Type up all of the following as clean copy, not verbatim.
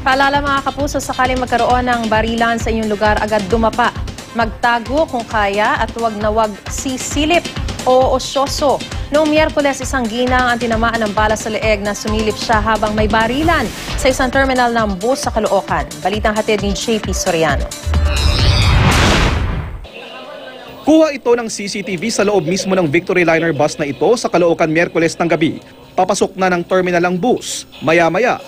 Paalala mga kapuso, sakaling magkaroon ng barilan sa inyong lugar, agad dumapa. Magtago kung kaya at huwag na huwag sisilip o osyoso. Noong Miyerkules, isang ginang ang tinamaan ng bala sa leeg na sumilip siya habang may barilan sa isang terminal ng bus sa Caloocan. Balitang hatid ni JP Soriano. Kuha ito ng CCTV sa loob mismo ng Victory Liner bus na ito sa Caloocan Miyerkules ng gabi. Papasok na ng terminal ang bus. Maya-maya,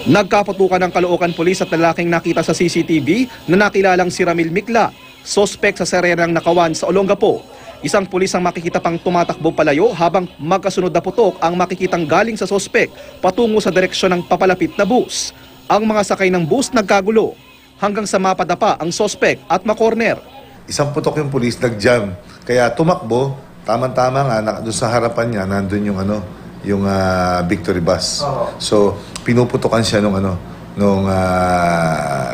nagkaputukan ng Caloocan Police at lalaking nakita sa CCTV na nakilalang si Ramil Mikla, sospek sa serenang nakawan sa Olongapo. Isang pulis ang makikita pang tumatakbo palayo habang magkasunod na putok ang makikitang galing sa sospek patungo sa direksyon ng papalapit na bus. Ang mga sakay ng bus nagkagulo hanggang sa mapadapa ang sospek at makorner. Isang putok yung pulis, nag-jam. Kaya tumakbo, tama-tama nga, doon sa harapan niya, nandun yung Victory bus. So, pinuputokan siya nung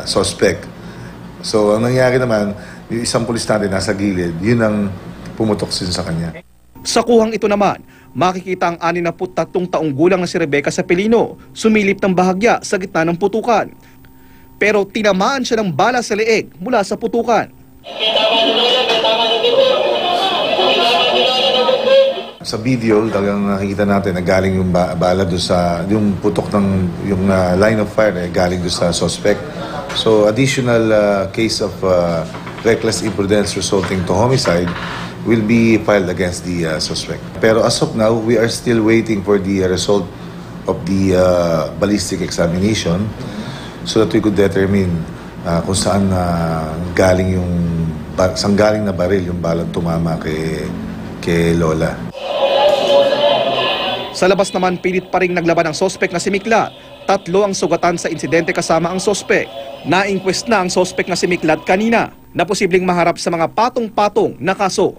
suspect. So, ang nangyari naman, yung isang pulis natin nasa gilid, yun ang pumutok sa kanya. Sa kuhang ito naman, makikita ang 63 taong gulang na si Rebecca Sapilino, sumilip ng bahagya sa gitna ng putukan. Pero tinamaan siya ng bala sa leeg mula sa putukan. Sa video, talagang nakikita natin na galing yung bala doon sa, yung putok ng yung line of fire galing doon sa suspect. So additional case of reckless imprudence resulting to homicide will be filed against the suspect. Pero as of now, we are still waiting for the result of the ballistic examination so that we could determine kung saan galing na baril yung balang tumama kay Lola. Sa labas naman, pilit pa rin naglaban ang sospek na si Mikla. 3 ang sugatan sa insidente kasama ang sospek. Na-inquest na ang sospek na si Miklat kanina na posibleng maharap sa mga patong-patong na kaso.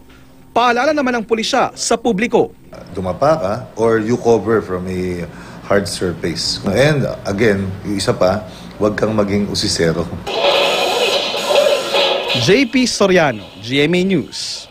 Paalala naman ng pulisya sa publiko. Dumapa ka or you cover from a hard surface. And again, yung isa pa, huwag kang maging usisero. JP Soriano, GMA News.